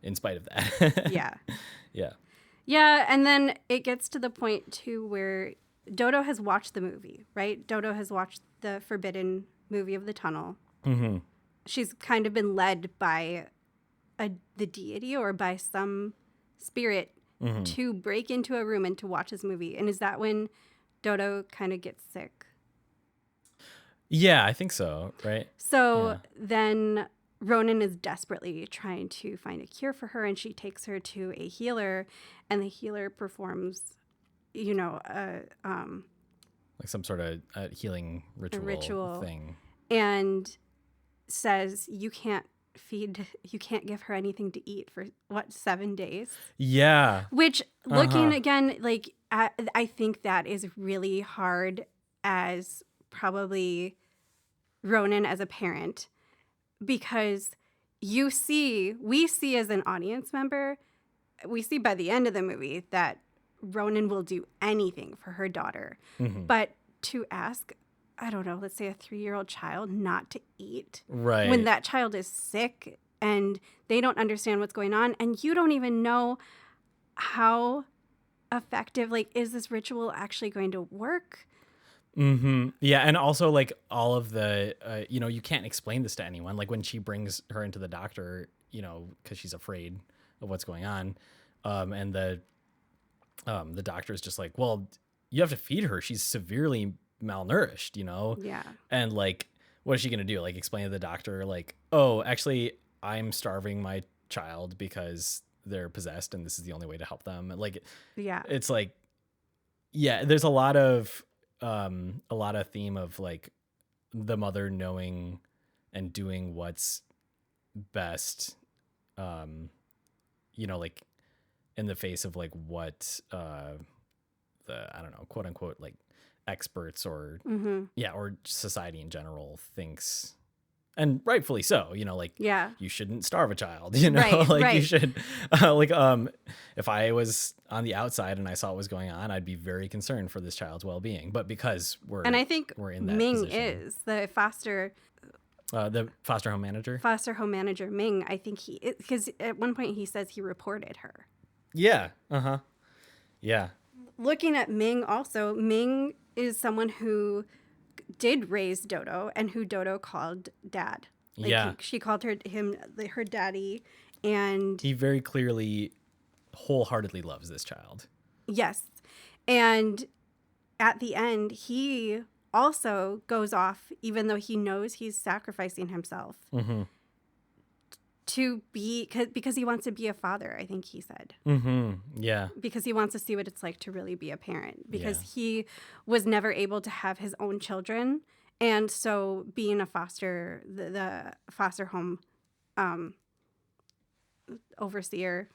in spite of that. Yeah. Yeah. Yeah, and then it gets to the point too where Dodo has watched the movie, right? Dodo has watched the forbidden movie of the tunnel. Mm-hmm. She's kind of been led by the deity or by some spirit to break into a room and to watch this movie. And is that when Dodo kind of gets sick? Yeah, I think so, right? So then Ronan is desperately trying to find a cure for her, and she takes her to a healer, and the healer performs, like some sort of healing ritual thing, and says you can't give her anything to eat for 7 days. Yeah. Which, looking again, like I think that is really hard as probably Ronan as a parent, because we see as an audience member, we see by the end of the movie that Ronan will do anything for her daughter. But to ask, I don't know, let's say a 3-year-old child not to eat when that child is sick and they don't understand what's going on, and you don't even know how effective, like, is this ritual actually going to work? Yeah, and also like all of the you can't explain this to anyone. Like when she brings her into the doctor, because she's afraid of what's going on, and the doctor is just like, well, you have to feed her, she's severely malnourished, Yeah. And like, what is she gonna do? Like explain to the doctor like, oh, actually I'm starving my child because they're possessed and this is the only way to help them. Like, yeah, it's like, yeah, there's a lot of theme of like the mother knowing and doing what's best, like in the face of like what the, I don't know, quote unquote, like experts or or society in general thinks, and rightfully so, like, you shouldn't starve a child, you should if I was on the outside and I saw what was going on, I'd be very concerned for this child's well-being. But because we're in that Ming position, is the foster home manager. Ming, I think because at one point he says he reported her. Yeah. Yeah. Looking at Ming also, Ming is someone who did raise Dodo and who Dodo called dad. She called him her daddy, and he very clearly wholeheartedly loves this child. Yes. And at the end, he also goes off, even though he knows he's sacrificing himself to be, because he wants to be a father, I think he said. Yeah. Because he wants to see what it's like to really be a parent, because he was never able to have his own children. And so being the foster home overseer,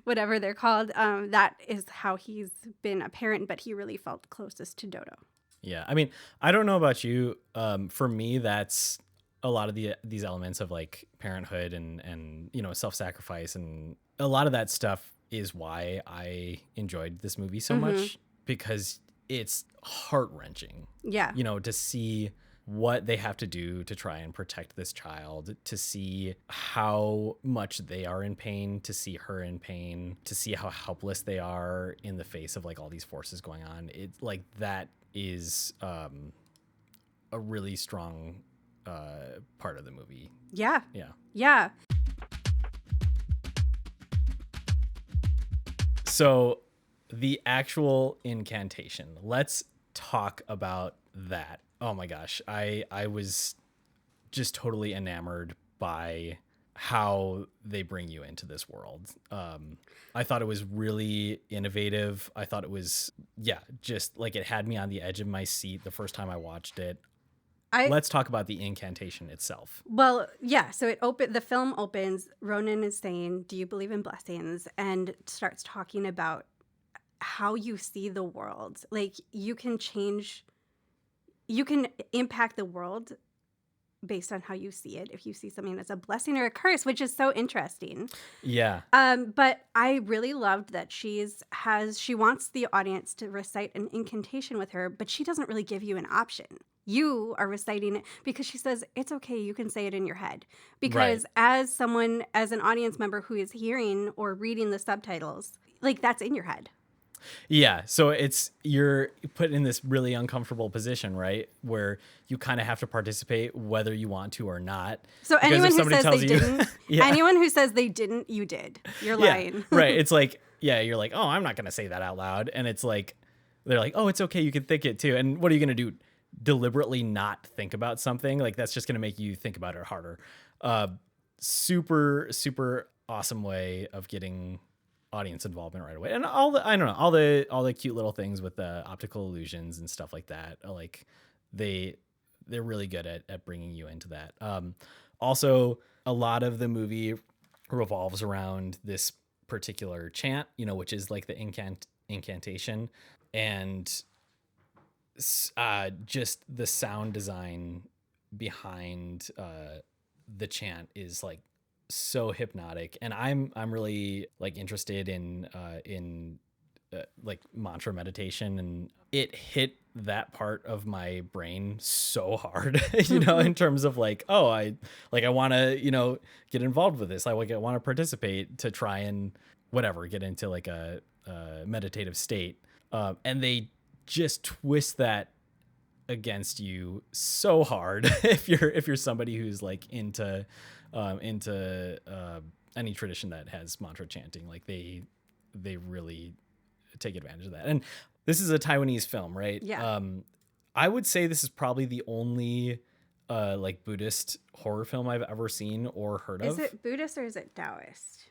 whatever they're called, that is how he's been a parent, but he really felt closest to Dodo. Yeah. I mean, I don't know about you. For me, that's a lot of these elements of like parenthood and self-sacrifice, and a lot of that stuff is why I enjoyed this movie so much, because it's heart-wrenching. Yeah. To see what they have to do to try and protect this child, to see how much they are in pain, to see her in pain, to see how helpless they are in the face of like all these forces going on. It's like, that is a really strong part of the movie. Yeah. Yeah. Yeah. So the actual incantation, let's talk about that. Oh my gosh. I was just totally enamored by how they bring you into this world. I thought it was really innovative. I thought it was, just like, it had me on the edge of my seat the first time I watched it. Let's talk about the incantation itself. Well, yeah. So the film opens. Ronan is saying, "Do you believe in blessings?" and starts talking about how you see the world. Like, you can impact the world based on how you see it, if you see something that's a blessing or a curse, which is so interesting. Yeah. But I really loved that she wants the audience to recite an incantation with her, but she doesn't really give you an option. You are reciting it because she says, it's okay, you can say it in your head. Because as an audience member who is hearing or reading the subtitles, like, that's in your head. Yeah, so you're put in this really uncomfortable position, right? Where you kind of have to participate whether you want to or not. So anyone who says they didn't, anyone who says they didn't, you did. You're lying. Right. It's like, you're like, oh, I'm not going to say that out loud. And it's like, they're like, oh, it's okay, you can think it too. And what are you going to do? Deliberately not think about something? Like, that's just going to make you think about it harder. Super, super awesome way of getting audience involvement right away, and all the cute little things with the optical illusions and stuff like that. Like, they're really good at bringing you into that. Also, a lot of the movie revolves around this particular chant, which is like the incantation, and just the sound design behind the chant is like so hypnotic, and I'm really like interested in like mantra meditation, and it hit that part of my brain so hard, in terms of like, oh, I want to get involved with this. I want to participate to try and get into like a meditative state, and they just twist that against you so hard if you're somebody who's like into any tradition that has mantra chanting. Like, they really take advantage of that. And this is a Taiwanese film, right? Yeah. I would say this is probably the only like Buddhist horror film I've ever seen or heard of. Is it Buddhist or is it Taoist?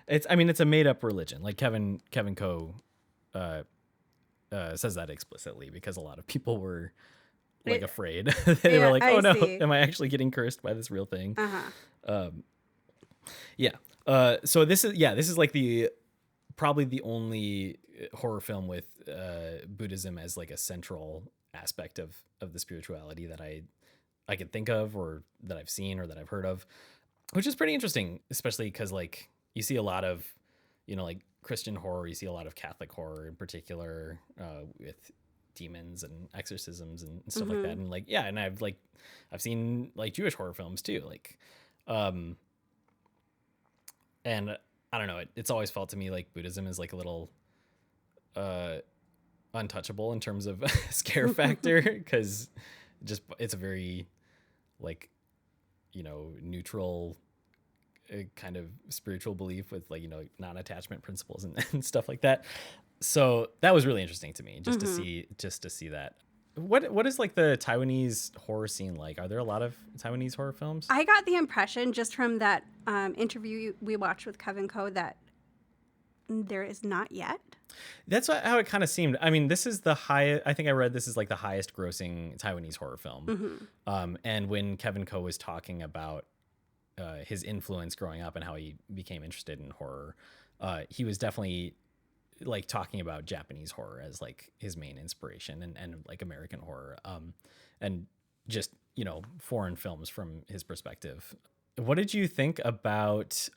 It's a made up religion. Like, Kevin Ko says that explicitly because a lot of people were like afraid. They were like, oh no, am I actually getting cursed by this real thing? So this is like probably the only horror film with Buddhism as like a central aspect of the spirituality that I can think of, or that I've seen, or that I've heard of, which is pretty interesting, especially because like you see a lot of like Christian horror, you see a lot of Catholic horror in particular, with demons and exorcisms and stuff like that. And like, and I've seen like Jewish horror films too. Like, and I don't know, it's always felt to me like Buddhism is like a little untouchable in terms of scare factor, because it's a very like, neutral kind of spiritual belief with like, non-attachment principles and stuff like that. So that was really interesting to me just to see that. What is like the Taiwanese horror scene like? Are there a lot of Taiwanese horror films? I got the impression just from that interview we watched with Kevin Ko that there is not yet. That's how it kind of seemed. I mean, this is the highest. I think I read this is like the highest grossing Taiwanese horror film. And when Kevin Ko was talking about his influence growing up and how he became interested in horror, he was definitely like talking about Japanese horror as like his main inspiration, and like American horror, and just foreign films from his perspective. What did you think about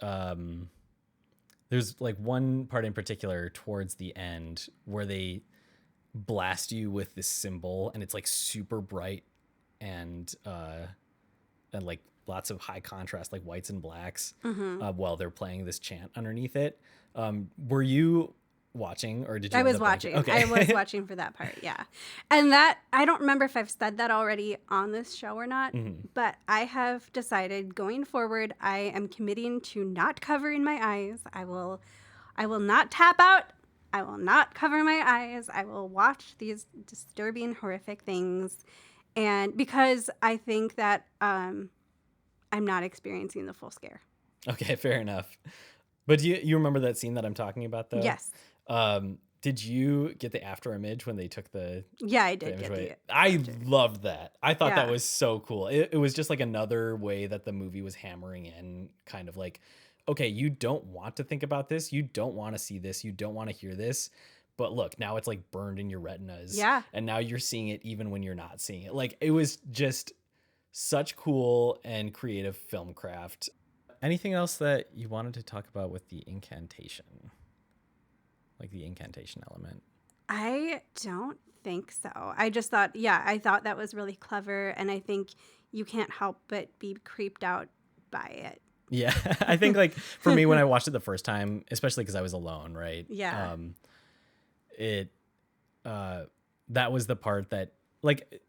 there's like one part in particular towards the end where they blast you with this symbol, and it's like super bright and like lots of high contrast, like whites and blacks, while they're playing this chant underneath it. Were you watching, or did you? I was watching. Okay. I was watching for that part. Yeah. And that, I don't remember if I've said that already on this show or not, but I have decided going forward, I am committing to not covering my eyes. I will not tap out. I will not cover my eyes. I will watch these disturbing, horrific things. And because I think that I'm not experiencing the full scare. Okay, fair enough. But do you remember that scene that I'm talking about, though? Yes. Did you get the after image when they took the? Yeah, I did get the. I loved that. I thought that was so cool. It was just like another way that the movie was hammering in, kind of like, okay, you don't want to think about this, you don't want to see this, you don't want to hear this, but look, now it's like burned in your retinas. Yeah. And now you're seeing it even when you're not seeing it. Like, it was just such cool and creative film craft. Anything else that you wanted to talk about with the incantation? Like the incantation element? I don't think so. I just thought, I thought that was really clever. And I think you can't help but be creeped out by it. Yeah. I think like for me, when I watched it the first time, especially because I was alone, right? Yeah. That was the part that like,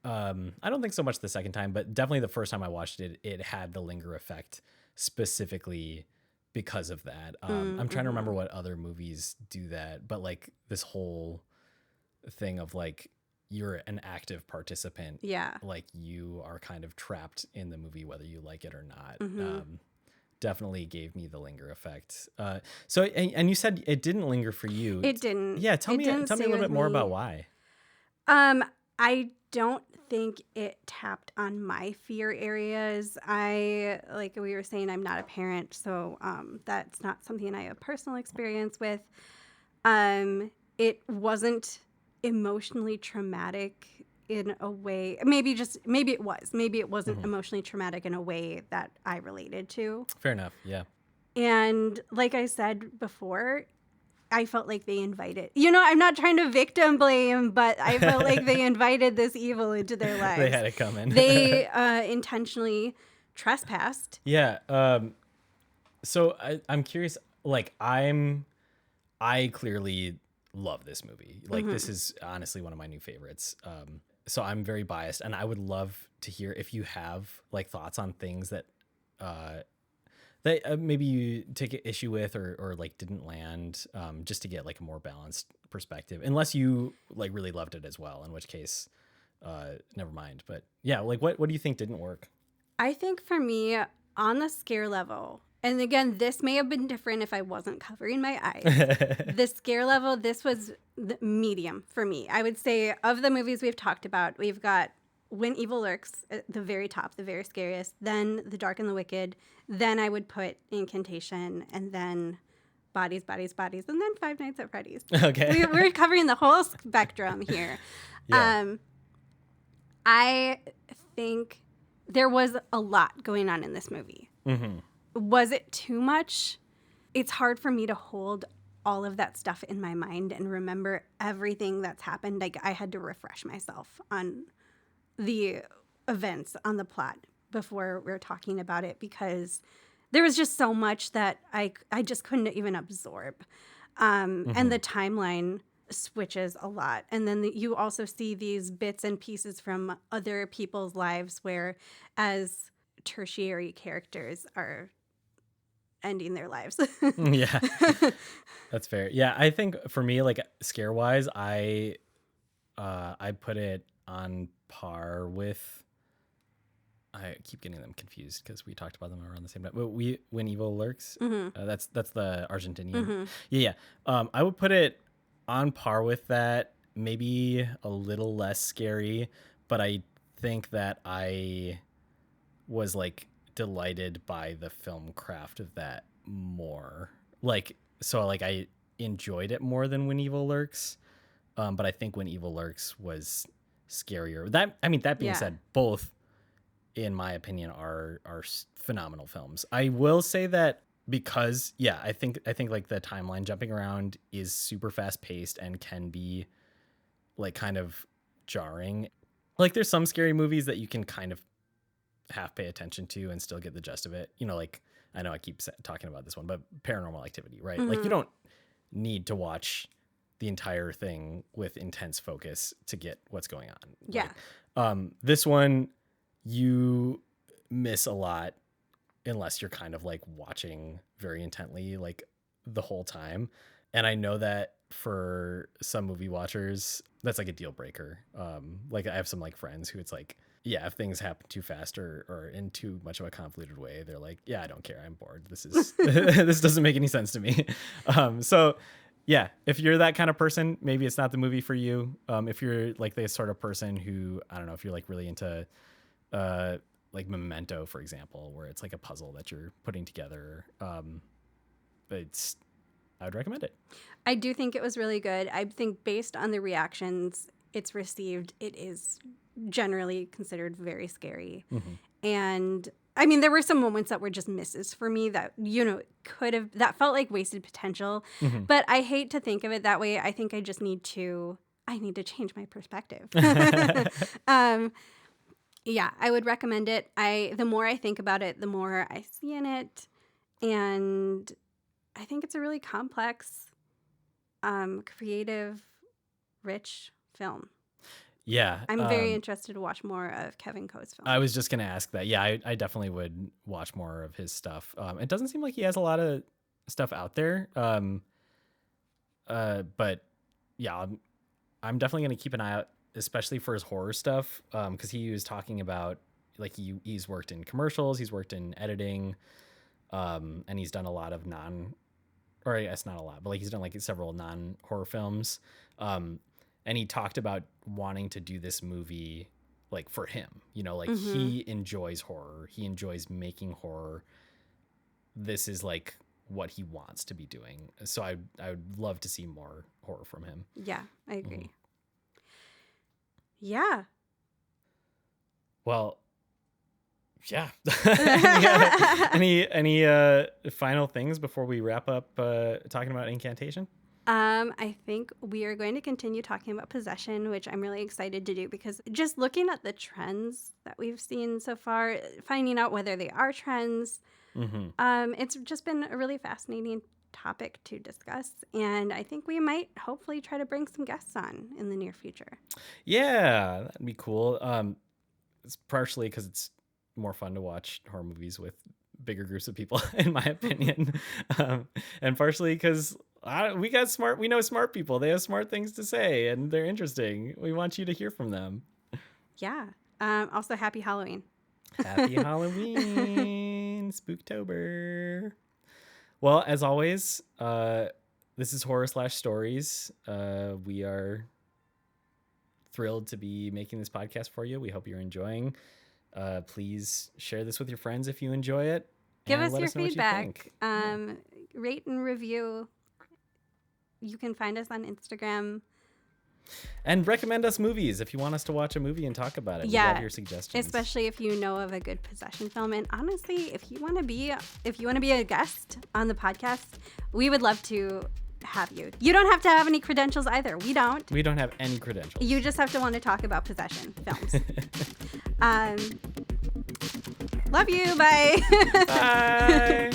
I don't think so much the second time, but definitely the first time I watched it, it had the linger effect specifically because of that. I'm trying to remember what other movies do that, but like this whole thing of like, you're an active participant. Yeah. Like you are kind of trapped in the movie, whether you like it or not. Definitely gave me the linger effect. And you said it didn't linger for you. It didn't. Yeah. Tell me a little bit more about why. I don't think it tapped on my fear areas. Like we were saying, I'm not a parent, so that's not something I have personal experience with. It wasn't emotionally traumatic in a way. Maybe it was. Maybe it wasn't emotionally traumatic in a way that I related to. Fair enough. Yeah. And like I said before, I felt like they invited, I'm not trying to victim blame, but I felt like they invited this evil into their lives. They had it coming. They intentionally trespassed. Yeah. So I'm curious, like I clearly love this movie. Like this is honestly one of my new favorites. So I'm very biased, and I would love to hear if you have like thoughts on things that maybe you take issue with or like didn't land, just to get like a more balanced perspective, unless you like really loved it as well, in which case never mind. But yeah, like what do you think didn't work? I think for me, on the scare level, and again, this may have been different if I wasn't covering my eyes. The scare level, this was the medium for me. I would say of the movies we've talked about, we've got When Evil Lurks at the very top, the very scariest, then The Dark and the Wicked, then I would put Incantation, and then Bodies, Bodies, Bodies, and then Five Nights at Freddy's. Okay. We're covering the whole spectrum here. Yeah. I think there was a lot going on in this movie. Was it too much? It's hard for me to hold all of that stuff in my mind and remember everything that's happened. Like I had to refresh myself on the events, on the plot before we were talking about it, because there was just so much that I just couldn't even absorb. And the timeline switches a lot. And then you also see these bits and pieces from other people's lives where as tertiary characters are ending their lives. Yeah. That's fair. Yeah, I think for me, like scare wise, I put it on par with. I keep getting them confused because we talked about them around the same time. When Evil Lurks, that's the Argentinian. Yeah. I would put it on par with that. Maybe a little less scary, but I think that I was like delighted by the film craft of that more. Like, so like I enjoyed it more than When Evil Lurks. But I think When Evil Lurks was scarier. That being said, both in my opinion are phenomenal films. I will say that because I think like the timeline jumping around is super fast paced and can be like kind of jarring. Like there's some scary movies that you can kind of half pay attention to and still get the gist of it. Like I know I keep talking about this one, but Paranormal Activity, right? Like you don't need to watch the entire thing with intense focus to get what's going on. Yeah. Like, this one you miss a lot unless you're kind of like watching very intently like the whole time. And I know that for some movie watchers, that's like a deal breaker. Like I have some like friends who it's like, if things happen too fast or in too much of a convoluted way, they're like, I don't care. I'm bored. This is, this doesn't make any sense to me. So yeah, if you're that kind of person, maybe it's not the movie for you. If you're like the sort of person who, I don't know, if you're like really into, like Memento, for example, where it's like a puzzle that you're putting together. I would recommend it. I do think it was really good. I think based on the reactions it's received, it is generally considered very scary. Mm-hmm. And I mean, there were some moments that were just misses for me that, that felt like wasted potential. Mm-hmm. But I hate to think of it that way. I think I just need to change my perspective. Yeah, I would recommend it. The more I think about it, the more I see in it. And I think it's a really complex, creative, rich film. Yeah. I'm very interested to watch more of Kevin Coe's films. I was just going to ask that. Yeah, I definitely would watch more of his stuff. It doesn't seem like he has a lot of stuff out there. But yeah, I'm definitely going to keep an eye out, especially for his horror stuff. Cause he was talking about like he's worked in commercials, he's worked in editing, and he's done a lot of or I guess not a lot, but like he's done like several non-horror films. And he talked about wanting to do this movie like for him, like he enjoys horror. He enjoys making horror. This is like what he wants to be doing. So I would love to see more horror from him. Yeah, I agree. Yeah. Well, yeah. any final things before we wrap up talking about Incantation? I think we are going to continue talking about possession, which I'm really excited to do because just looking at the trends that we've seen so far, finding out whether they are trends, it's just been a really fascinating topic to discuss. And I think we might hopefully try to bring some guests on in the near future. Yeah, that'd be cool. It's partially because it's more fun to watch horror movies with bigger groups of people, in my opinion. And partially because we know smart people. They have smart things to say and they're interesting. We want you to hear from them. Yeah. Also, happy Halloween. Happy Halloween. Spooktober. Well, as always, this is Horror/Stories. We are thrilled to be making this podcast for you. We hope you're enjoying. Please share this with your friends if you enjoy it. Give us your feedback. Rate and review. You can find us on Instagram. And recommend us movies if you want us to watch a movie and talk about it. Yeah, we love your suggestions. Especially if you know of a good possession film. And honestly, if you want to be a guest on the podcast, we would love to have you. You don't have to have any credentials either. We don't. We don't have any credentials. You just have to want to talk about possession films. Love you. Bye.